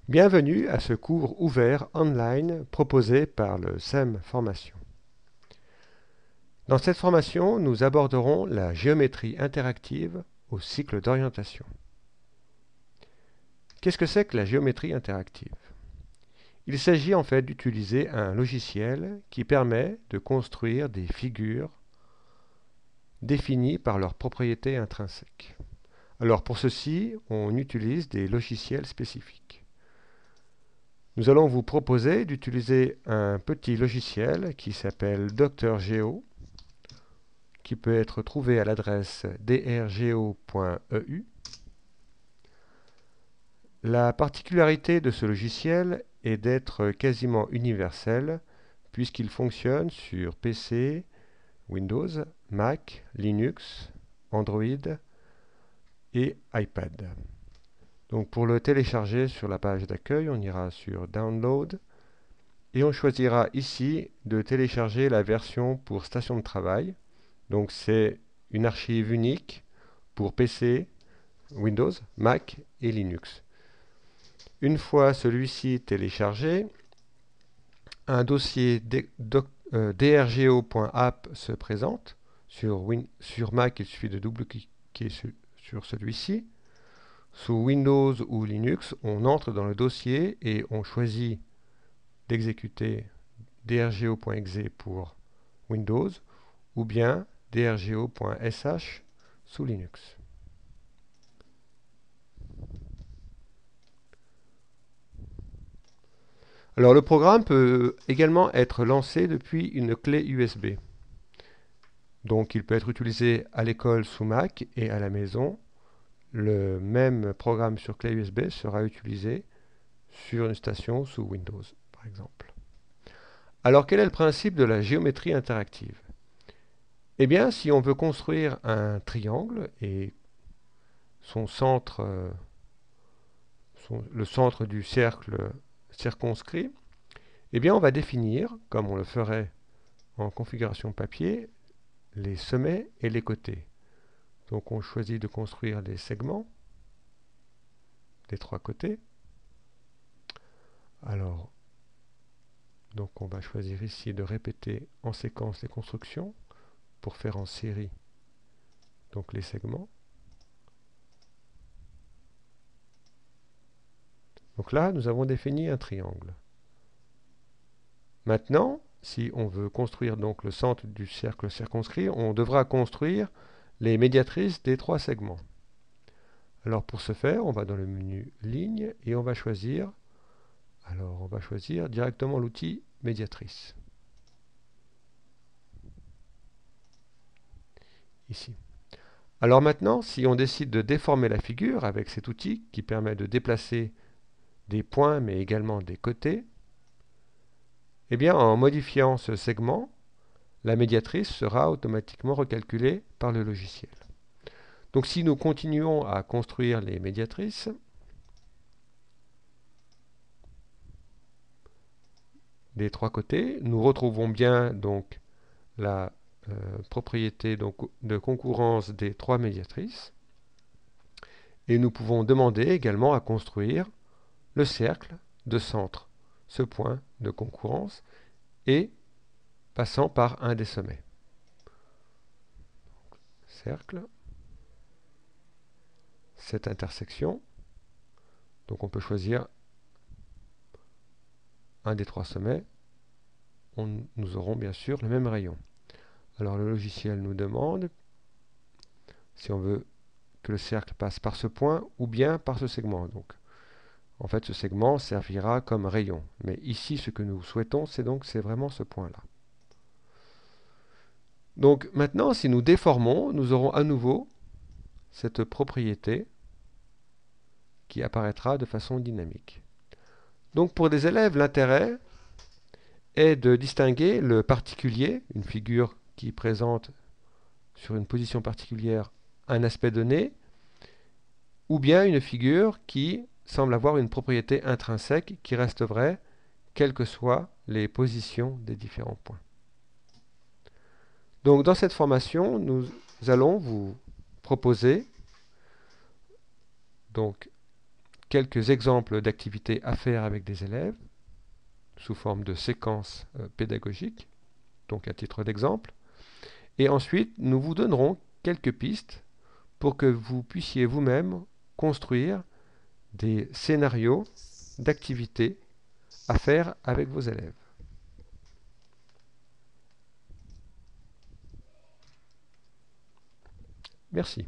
Bienvenue à ce cours ouvert online proposé par le SEM Formation. Dans cette formation, nous aborderons la géométrie interactive au cycle d'orientation. Qu'est-ce que c'est que la géométrie interactive? Il s'agit en fait d'utiliser un logiciel qui permet de construire des figures définies par leurs propriétés intrinsèques. Alors pour ceci, on utilise des logiciels spécifiques. Nous allons vous proposer d'utiliser un petit logiciel qui s'appelle DrGeo, qui peut être trouvé à l'adresse drgeo.eu. La particularité de ce logiciel est d'être quasiment universel puisqu'il fonctionne sur PC, Windows, Mac, Linux, Android et iPad. Donc pour le télécharger sur la page d'accueil, on ira sur Download et on choisira ici de télécharger la version pour station de travail. Donc c'est une archive unique pour PC, Windows, Mac et Linux. Une fois celui-ci téléchargé, un dossier drgeo.app se présente. Sur Mac, il suffit de double-cliquer sur celui-ci. Sous Windows ou Linux, on entre dans le dossier et on choisit d'exécuter drgeo.exe pour Windows ou bien drgeo.sh sous Linux. Alors le programme peut également être lancé depuis une clé USB. Donc il peut être utilisé à l'école sous Mac et à la maison. Le même programme sur clé USB sera utilisé sur une station sous Windows, par exemple. Alors quel est le principe de la géométrie interactive? Eh bien, si on veut construire un triangle et son centre, le centre du cercle circonscrit, eh bien, on va définir, comme on le ferait en configuration papier, les sommets et les côtés. Donc on choisit de construire les segments des trois côtés. Alors, donc on va choisir ici de répéter en séquence les constructions pour faire en série donc les segments. Donc là, nous avons défini un triangle. Maintenant, si on veut construire donc le centre du cercle circonscrit, on devra construire les médiatrices des trois segments. Alors pour ce faire, on va dans le menu Ligne et on va choisir directement l'outil médiatrice. Ici. Alors maintenant, si on décide de déformer la figure avec cet outil qui permet de déplacer des points mais également des côtés, eh bien en modifiant ce segment, la médiatrice sera automatiquement recalculée par le logiciel. Donc si nous continuons à construire les médiatrices, des trois côtés, nous retrouvons bien donc la propriété de concurrence des trois médiatrices. Et nous pouvons demander également à construire le cercle de centre, ce point de concurrence, et passant par un des sommets. Cercle, cette intersection. Donc on peut choisir un des trois sommets. Nous aurons bien sûr le même rayon. Alors le logiciel nous demande si on veut que le cercle passe par ce point ou bien par ce segment. Donc, en fait, ce segment servira comme rayon. Mais ici, ce que nous souhaitons, c'est vraiment ce point-là. Donc maintenant, si nous déformons, nous aurons à nouveau cette propriété qui apparaîtra de façon dynamique. Donc pour des élèves, l'intérêt est de distinguer le particulier, une figure qui présente sur une position particulière un aspect donné, ou bien une figure qui semble avoir une propriété intrinsèque qui reste vraie, quelles que soient les positions des différents points. Donc dans cette formation, nous allons vous proposer donc quelques exemples d'activités à faire avec des élèves sous forme de séquences pédagogiques, donc à titre d'exemple. Et ensuite, nous vous donnerons quelques pistes pour que vous puissiez vous-même construire des scénarios d'activités à faire avec vos élèves. Merci.